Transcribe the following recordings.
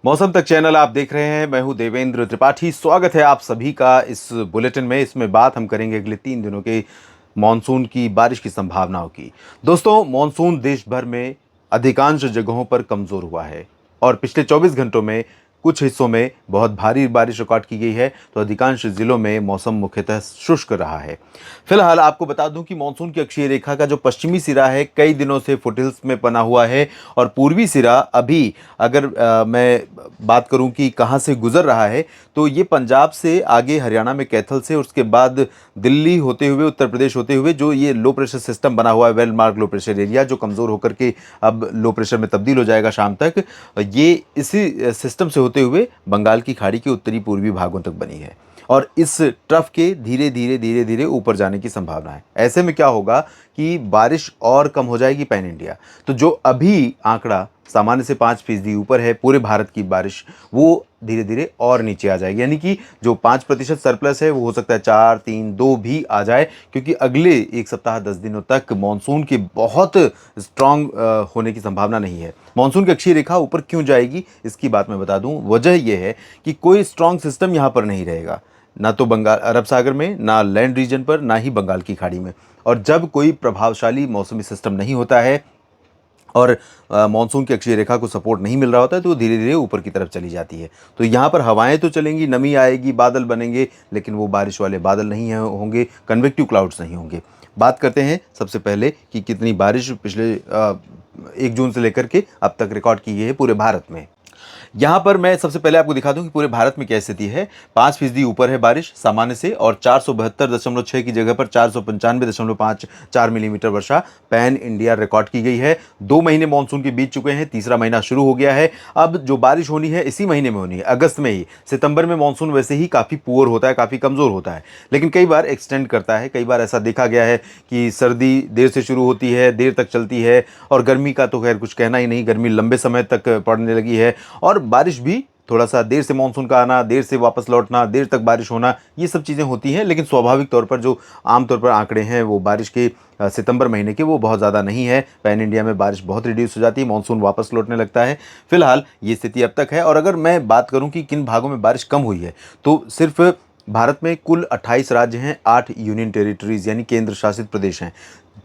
मौसम तक चैनल आप देख रहे हैं। मैं हूं देवेंद्र त्रिपाठी। स्वागत है आप सभी का इस बुलेटिन में। इसमें बात हम करेंगे अगले 3 दिनों के मानसून की बारिश की संभावनाओं की। दोस्तों, मानसून देश भर में अधिकांश जगहों पर कमजोर हुआ है और पिछले 24 घंटों में कुछ हिस्सों में बहुत भारी बारिश रिकॉर्ड की गई है, तो अधिकांश जिलों में मौसम मुख्यतः शुष्क रहा है। फिलहाल आपको बता दूं कि मानसून की अक्षीय रेखा का जो पश्चिमी सिरा है कई दिनों से फुटहिल्स में बना हुआ है और पूर्वी सिरा अभी, अगर मैं बात करूं कि कहां से गुजर रहा है, तो ये पंजाब से आगे हरियाणा में कैथल से, उसके बाद दिल्ली होते हुए उत्तर प्रदेश होते हुए जो ये लो प्रेशर सिस्टम बना हुआ है, well mark low pressure area, जो कमज़ोर होकर के अब लो प्रेशर में तब्दील हो जाएगा शाम तक, ये इसी सिस्टम से होते हुए बंगाल की खाड़ी के उत्तरी पूर्वी भागों तक बनी है और इस ट्रफ के धीरे धीरे धीरे धीरे ऊपर जाने की संभावना है। ऐसे में क्या होगा कि बारिश और कम हो जाएगी पैन इंडिया। तो जो अभी आंकड़ा सामान्य से 5% ऊपर है पूरे भारत की बारिश, वो धीरे धीरे और नीचे आ जाएगी। यानी कि जो 5% सरप्लस है वो हो सकता है 4, 3, 2 भी आ जाए, क्योंकि अगले एक सप्ताह 10 दिनों तक मानसून के बहुत स्ट्रांग होने की संभावना नहीं है। मानसून की अक्षीय रेखा ऊपर क्यों जाएगी इसकी बात मैं बता दूं। वजह यह है कि कोई स्ट्रांग सिस्टम यहाँ पर नहीं रहेगा, ना तो बंगाल अरब सागर में, ना लैंड रीजन पर, ना ही बंगाल की खाड़ी में। और जब कोई प्रभावशाली मौसमी सिस्टम नहीं होता है और मानसून की अक्षीय रेखा को सपोर्ट नहीं मिल रहा होता है, तो वो धीरे धीरे ऊपर की तरफ चली जाती है। तो यहाँ पर हवाएं तो चलेंगी, नमी आएगी, बादल बनेंगे, लेकिन वो बारिश वाले बादल नहीं होंगे, कन्वेक्टिव क्लाउड्स नहीं होंगे। बात करते हैं सबसे पहले कि कितनी बारिश पिछले 1 जून से लेकर के अब तक रिकॉर्ड की गई है पूरे भारत में। यहाँ पर मैं सबसे पहले आपको दिखा दूं कि पूरे भारत में क्या स्थिति है। 5% ऊपर है बारिश सामान्य से और 472.6 की जगह पर 495.54 मिलीमीटर वर्षा पैन इंडिया रिकॉर्ड की गई है। 2 महीने मानसून के बीत चुके हैं, तीसरा महीना शुरू हो गया है। अब जो बारिश होनी है इसी महीने में होनी है, अगस्त में ही। सितंबर में मानसून वैसे ही काफ़ी पुअर होता है, काफ़ी कमज़ोर होता है, लेकिन कई बार एक्सटेंड करता है। कई बार ऐसा देखा गया है कि सर्दी देर से शुरू होती है, देर तक चलती है, और गर्मी का तो खैर कुछ कहना ही नहीं, गर्मी लंबे समय तक पड़ने लगी है। और बारिश भी थोड़ा सा देर से मानसून का आना, देर से वापस लौटना, देर तक बारिश होना, ये सब चीज़ें होती हैं। लेकिन स्वाभाविक तौर पर जो आमतौर पर आंकड़े हैं वो बारिश के सितंबर महीने के वो बहुत ज़्यादा नहीं है। पैन इंडिया में बारिश बहुत रिड्यूस हो जाती है, मानसून वापस लौटने लगता है। फिलहाल ये स्थिति अब तक है। और अगर मैं बात करूं कि किन भागों में बारिश कम हुई है, तो सिर्फ भारत में कुल 28 राज्य हैं, 8 यूनियन टेरिटरीज यानी केंद्र शासित प्रदेश हैं,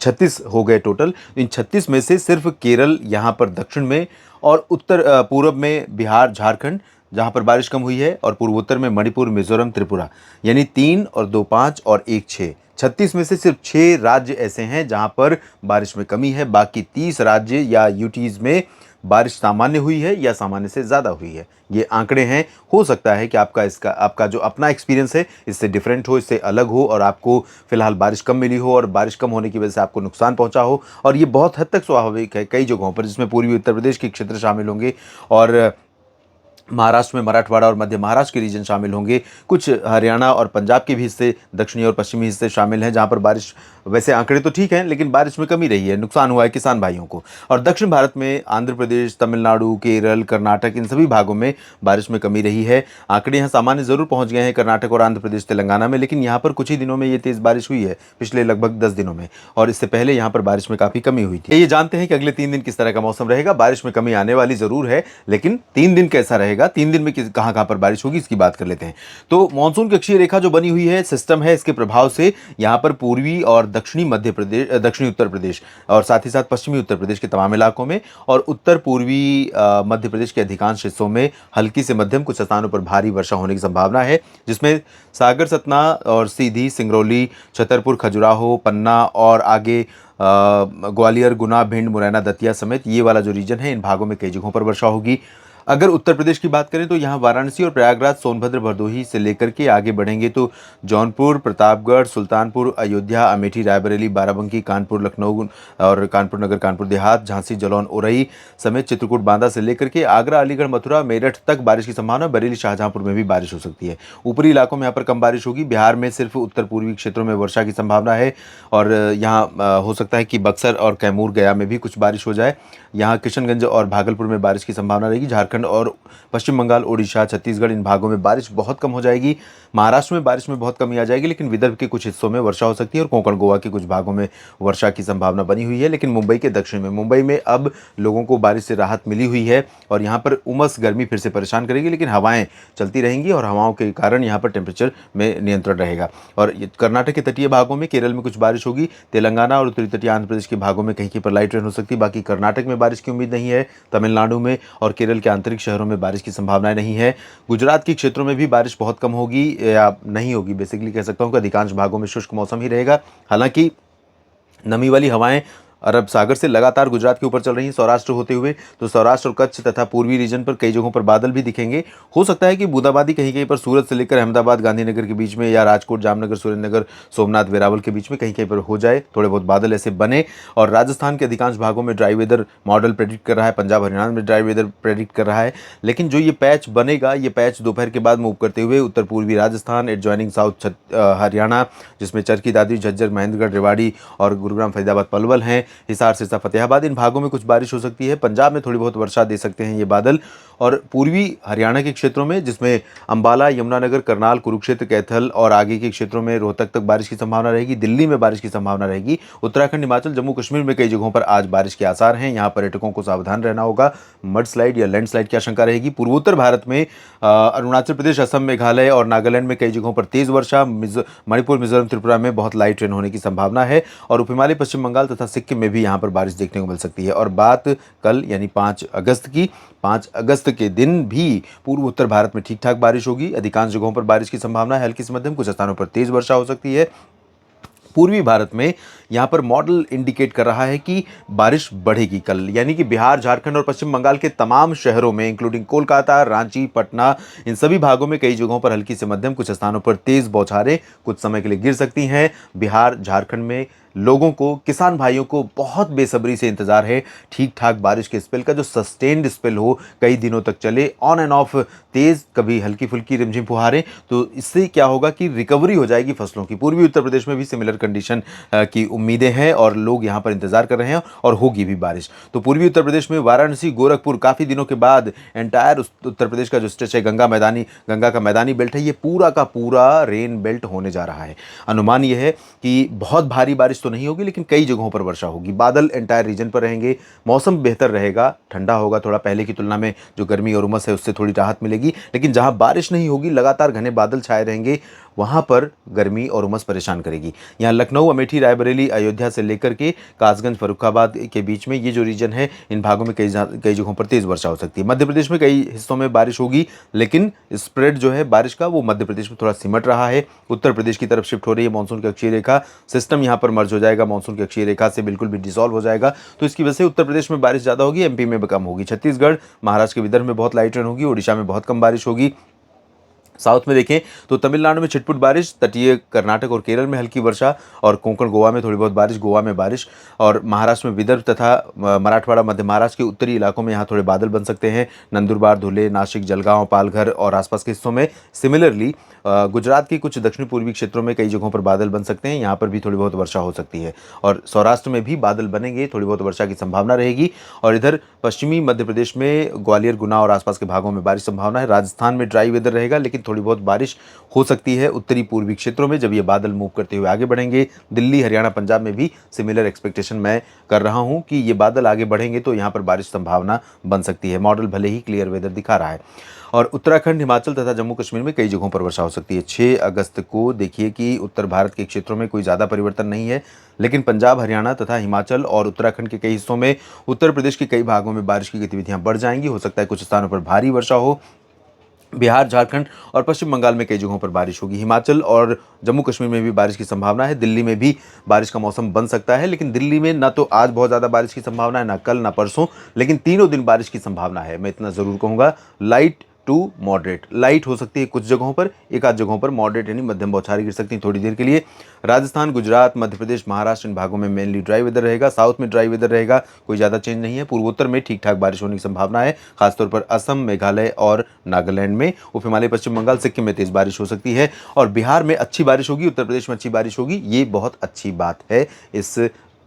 36 हो गए टोटल। इन 36 में से सिर्फ केरल यहाँ पर दक्षिण में, और उत्तर पूर्व में बिहार, झारखंड जहाँ पर बारिश कम हुई है, और पूर्वोत्तर में मणिपुर, मिजोरम, त्रिपुरा, यानी 3 और 2 5 और 1 6। 36 में से सिर्फ 6 राज्य ऐसे हैं जहाँ पर बारिश में कमी है। बाकी 30 राज्य या यूटीज में बारिश सामान्य हुई है या सामान्य से ज़्यादा हुई है। ये आंकड़े हैं। हो सकता है कि आपका जो अपना एक्सपीरियंस है इससे डिफरेंट हो, इससे अलग हो, और आपको फिलहाल बारिश कम मिली हो और बारिश कम होने की वजह से आपको नुकसान पहुंचा हो। और ये बहुत हद तक स्वाभाविक है कई जगहों पर, जिसमें पूर्वी उत्तर प्रदेश के क्षेत्र शामिल होंगे, और महाराष्ट्र में मराठवाड़ा और मध्य महाराष्ट्र के रीजन शामिल होंगे। कुछ हरियाणा और पंजाब के भी हिस्से, दक्षिणी और पश्चिमी हिस्से शामिल हैं, जहां पर बारिश, वैसे आंकड़े तो ठीक हैं लेकिन बारिश में कमी रही है, नुकसान हुआ है किसान भाइयों को। और दक्षिण भारत में आंध्र प्रदेश, तमिलनाडु, केरल, कर्नाटक, इन सभी भागों में बारिश में कमी रही है। आंकड़े यहाँ सामान्य जरूर पहुँच गए हैं कर्नाटक और आंध्र प्रदेश, तेलंगाना में, लेकिन यहाँ पर कुछ ही दिनों में ये तेज़ बारिश हुई है, पिछले लगभग 10 दिनों में, और इससे पहले यहाँ पर बारिश में काफ़ी कमी हुई थी। ये जानते हैं कि अगले 3 दिन किस तरह का मौसम रहेगा। बारिश में कमी आने वाली जरूर है, लेकिन 3 दिन कैसा रहेगा, 3 दिन में कहां कहां पर बारिश होगी, इसकी बात कर लेते हैं। तो मानसून की अक्षीय रेखा जो बनी हुई है, सिस्टम है, इसके प्रभाव से यहां पर पूर्वी और दक्षिणी मध्य प्रदेश, दक्षिणी उत्तर प्रदेश और साथ ही साथ पश्चिमी उत्तर प्रदेश के तमाम इलाकों में, और उत्तर पूर्वी मध्य प्रदेश के अधिकांश हिस्सों में हल्की से मध्यम, कुछ स्थानों पर भारी वर्षा होने की संभावना है, जिसमें सागर, सतना और सीधी, सिंगरौली, छतरपुर, खजुराहो, पन्ना और आगे ग्वालियर, गुना, भिंड, मुरैना, दतिया समेत ये वाला जो रीजन है, इन भागों में कई जगहों पर वर्षा होगी। अगर उत्तर प्रदेश की बात करें तो यहाँ वाराणसी और प्रयागराज, सोनभद्र, भदोही से लेकर के आगे बढ़ेंगे तो जौनपुर, प्रतापगढ़, सुल्तानपुर, अयोध्या, अमेठी, रायबरेली, बाराबंकी, कानपुर, लखनऊ और कानपुर नगर, कानपुर देहात, झांसी, जलौन, उरई समेत चित्रकूट, बांदा से लेकर के आगरा, अलीगढ़, मथुरा, मेरठ तक बारिश की संभावना। बरेली, शाहजहांपुर में भी बारिश हो सकती है। ऊपरी इलाकों में यहाँ पर कम बारिश होगी। बिहार में सिर्फ उत्तर पूर्वी क्षेत्रों में वर्षा की संभावना है, और यहाँ हो सकता है कि बक्सर और कैमूर, गया में भी कुछ बारिश हो जाए। यहाँ किशनगंज और भागलपुर में बारिश की संभावना रहेगी। झारखंड झारखंड और पश्चिम बंगाल, ओडिशा, छत्तीसगढ़ इन भागों में बारिश बहुत कम हो जाएगी। महाराष्ट्र में बारिश में बहुत कमी आ जाएगी, लेकिन विदर्भ के कुछ हिस्सों में वर्षा हो सकती है और कोंकण गोवा के कुछ भागों में वर्षा की संभावना बनी हुई है। लेकिन मुंबई के दक्षिण में, मुंबई में अब लोगों को बारिश से राहत मिली हुई है और यहाँ पर उमस गर्मी फिर से परेशान करेगी, लेकिन हवाएं चलती रहेंगी और हवाओं के कारण यहाँ पर टेम्परेचर में नियंत्रण रहेगा। और कर्नाटक के तटीय भागों में, केरल में कुछ बारिश होगी। तेलंगाना और उत्तरी तटीय आंध्र प्रदेश के भागों में कहीं कहीं पर लाइट रेन हो सकती है। बाकी कर्नाटक में बारिश की उम्मीद नहीं है। तमिलनाडु में और केरल के आंतरिक शहरों में बारिश की संभावनाएं नहीं है। गुजरात के क्षेत्रों में भी बारिश बहुत कम होगी या नहीं होगी, बेसिकली कह सकता हूँ कि अधिकांश भागों में शुष्क मौसम ही रहेगा। हालांकि नमी वाली हवाएं अरब सागर से लगातार गुजरात के ऊपर चल रही हैं सौराष्ट्र होते हुए, तो सौराष्ट्र और कच्छ तथा पूर्वी रीजन पर कई जगहों पर बादल भी दिखेंगे। हो सकता है कि बूंदाबांदी कहीं कहीं पर सूरत से लेकर अहमदाबाद, गांधीनगर के बीच में या राजकोट, जामनगर, सुरेंद्रनगर, सोमनाथ, वेरावल के बीच में कहीं कहीं पर हो जाए, थोड़े बहुत बादल ऐसे बने। और राजस्थान के अधिकांश भागों में ड्राई वेदर मॉडल प्रेडिक्ट कर रहा है, पंजाब हरियाणा में ड्राई वेदर प्रेडिक्ट कर रहा है। लेकिन जो ये पैच बनेगा, ये पैच दोपहर के बाद मूव करते हुए उत्तर पूर्वी राजस्थान, एडजॉइनिंग साउथ हरियाणा, जिसमें चरखी दादरी, झज्जर, महेंद्रगढ़, रेवाड़ी और गुरुग्राम, फरीदाबाद, पलवल हैं, हिसार, सिरसा, फतेहाबाद, इन भागों में कुछ बारिश हो सकती है। पंजाब में थोड़ी बहुत वर्षा दे सकते हैं ये बादल। और पूर्वी हरियाणा के क्षेत्रों में, जिसमें अंबाला, यमुनानगर, करनाल, कुरुक्षेत्र, कैथल और आगे के क्षेत्रों में रोहतक तक बारिश की संभावना रहेगी। दिल्ली में बारिश की संभावना रहेगी। उत्तराखंड, हिमाचल, जम्मू कश्मीर में कई जगहों पर आज बारिश के आसार हैं। यहाँ पर्यटकों को सावधान रहना होगा। मड स्लाइड या लैंडस्लाइड की आशंका रहेगी। पूर्वोत्तर भारत में अरुणाचल प्रदेश, असम, मेघालय और नागालैंड में कई जगहों पर तेज वर्षा। मणिपुर, मिजोरम, त्रिपुरा में बहुत लाइट रेन होने की संभावना है। और उप हिमालय, पश्चिम बंगाल तथा सिक्किम में भी यहाँ पर बारिश देखने को मिल सकती है। और बात कल यानी 5 अगस्त की, 5 अगस्त के दिन भी पूर्व उत्तर भारत में ठीक ठाक बारिश होगी। अधिकांश जगहों पर बारिश की संभावना है, हल्की से मध्यम, कुछ स्थानों पर तेज वर्षा हो सकती है। पूर्वी भारत में यहाँ पर मॉडल इंडिकेट कर रहा है कि बारिश बढ़ेगी कल, यानी कि बिहार, झारखंड और पश्चिम बंगाल के तमाम शहरों में, इंक्लूडिंग कोलकाता, रांची, पटना, इन सभी भागों में कई जगहों पर हल्की से मध्यम, कुछ स्थानों पर तेज बौछारें कुछ समय के लिए गिर सकती हैं। बिहार, झारखंड में लोगों को, किसान भाइयों को बहुत बेसब्री से इंतजार है ठीक ठाक बारिश के स्पेल का, जो सस्टेन्ड स्पेल हो, कई दिनों तक चले, ऑन एंड ऑफ तेज, कभी हल्की फुल्की रिमझिम फुहारें। तो इससे क्या होगा कि रिकवरी हो जाएगी फसलों की। पूर्वी उत्तर प्रदेश में भी सिमिलर कंडीशन की उम्मीदें हैं और लोग यहाँ पर इंतजार कर रहे हैं और होगी भी बारिश। तो पूर्वी उत्तर प्रदेश में वाराणसी, गोरखपुर, काफ़ी दिनों के बाद एंटायर उत्तर प्रदेश का जो स्ट्रेच है, गंगा का मैदानी बेल्ट है, ये पूरा का पूरा रेन बेल्ट होने जा रहा है। अनुमान यह है कि बहुत भारी बारिश तो नहीं होगी, लेकिन कई जगहों पर वर्षा होगी। बादल एंटायर रीजन पर रहेंगे। मौसम बेहतर रहेगा, ठंडा होगा थोड़ा, पहले की तुलना में जो गर्मी और उमस है उससे थोड़ी राहत मिलेगी। लेकिन जहां बारिश नहीं होगी, लगातार घने बादल छाए रहेंगे, वहां पर गर्मी और उमस परेशान करेगी। यहाँ लखनऊ, अमेठी, रायबरेली, अयोध्या से लेकर के कासगंज, फर्रुखाबाद के बीच में ये जो रीजन है, इन भागों में कई जगहों पर तेज वर्षा हो सकती है। मध्य प्रदेश में कई हिस्सों में बारिश होगी, लेकिन स्प्रेड जो है बारिश का, वो मध्य प्रदेश में थोड़ा सिमट रहा है। उत्तर प्रदेश की तरफ शिफ्ट हो रही है मानसून की अक्षीय रेखा, सिस्टम यहाँ पर मर्ज हो जाएगा, मानसून की अक्षीय रेखा से बिल्कुल भी डिसॉल्व हो जाएगा। तो इसकी वजह से उत्तर प्रदेश में बारिश ज़्यादा होगी, एमपी में कम होगी। छत्तीसगढ़, महाराष्ट्र के विदर्भ में बहुत लाइट रेन होगी, ओडिशा में बहुत कम बारिश होगी। साउथ में देखें तो तमिलनाडु में छिटपुट बारिश, तटीय कर्नाटक और केरल में हल्की वर्षा और कोंकण गोवा में थोड़ी बहुत बारिश, गोवा में बारिश। और महाराष्ट्र में विदर्भ तथा मराठवाड़ा, मध्य महाराष्ट्र के उत्तरी इलाकों में यहाँ थोड़े बादल बन सकते हैं। नंदुरबार, धुले, नासिक, जलगांव, पालघर और आसपास के हिस्सों में। सिमिलरली गुजरात के कुछ दक्षिण पूर्वी क्षेत्रों में कई जगहों पर बादल बन सकते हैं, यहाँ पर भी थोड़ी बहुत वर्षा हो सकती है। और सौराष्ट्र में भी बादल बनेंगे, थोड़ी बहुत वर्षा की संभावना रहेगी। और इधर पश्चिमी मध्य प्रदेश में ग्वालियर, गुना और आसपास के भागों में बारिश संभावना है। राजस्थान में ड्राई वेदर रहेगा, लेकिन थोड़ी बहुत बारिश हो सकती है उत्तरी पूर्वी क्षेत्रों में, जब ये बादल मूव करते हुए आगे बढ़ेंगे। दिल्ली, हरियाणा, पंजाब में भी सिमिलर एक्सपेक्टेशन मैं कर रहा हूं कि ये बादल आगे बढ़ेंगे तो यहाँ पर बारिश संभावना बन सकती है। मॉडल भले ही क्लियर वेदर दिखा रहा है। और उत्तराखंड, हिमाचल तथा जम्मू कश्मीर में कई जगहों पर वर्षा हो सकती है। 6 अगस्त को देखिए कि उत्तर भारत के क्षेत्रों में कोई ज़्यादा परिवर्तन नहीं है, लेकिन पंजाब, हरियाणा तथा हिमाचल और उत्तराखंड के कई हिस्सों में, उत्तर प्रदेश के कई भागों में बारिश की गतिविधियां बढ़ जाएंगी। हो सकता है कुछ स्थानों पर भारी वर्षा हो। बिहार, झारखंड और पश्चिम बंगाल में कई जगहों पर बारिश होगी। हिमाचल और जम्मू कश्मीर में भी बारिश की संभावना है। दिल्ली में भी बारिश का मौसम बन सकता है, लेकिन दिल्ली में ना तो आज बहुत ज़्यादा बारिश की संभावना है, ना कल, ना परसों, लेकिन तीनों दिन बारिश की संभावना है। मैं इतना ज़रूर कहूँगा, लाइट टू मॉडरेट। लाइट हो सकती है कुछ जगहों पर, एक आध जगहों पर मॉडरेट यानी मध्यम बौछारें गिर सकती हैं थोड़ी देर के लिए। राजस्थान, गुजरात, मध्य प्रदेश, महाराष्ट्र, इन भागों में मेनली ड्राई वेदर रहेगा। साउथ में ड्राई वेदर रहेगा, कोई ज़्यादा चेंज नहीं है। पूर्वोत्तर में ठीक ठाक बारिश होने की संभावना है, खासतौर पर असम, मेघालय और नागालैंड में। उप हिमालय, पश्चिम बंगाल, सिक्किम में तेज बारिश हो सकती है। और बिहार में अच्छी बारिश होगी, उत्तर प्रदेश में अच्छी बारिश होगी। ये बहुत अच्छी बात है इस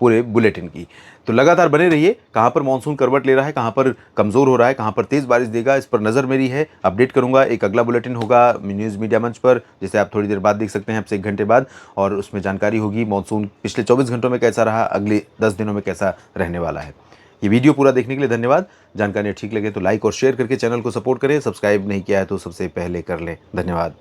पूरे बुलेटिन की। तो लगातार बने रहिए, कहाँ पर मानसून करवट ले रहा है, कहाँ पर कमज़ोर हो रहा है, कहाँ पर तेज़ बारिश देगा, इस पर नज़र मेरी है। अपडेट करूँगा, एक अगला बुलेटिन होगा न्यूज़ मीडिया मंच पर, जिसे आप थोड़ी देर बाद देख सकते हैं, अब से 1 घंटे बाद, और उसमें जानकारी होगी मानसून पिछले 24 घंटों में कैसा रहा, अगले 10 दिनों में कैसा रहने वाला है। ये वीडियो पूरा देखने के लिए धन्यवाद। जानकारी ठीक लगे तो लाइक और शेयर करके चैनल को सपोर्ट करें। सब्सक्राइब नहीं किया है तो सबसे पहले कर लें। धन्यवाद।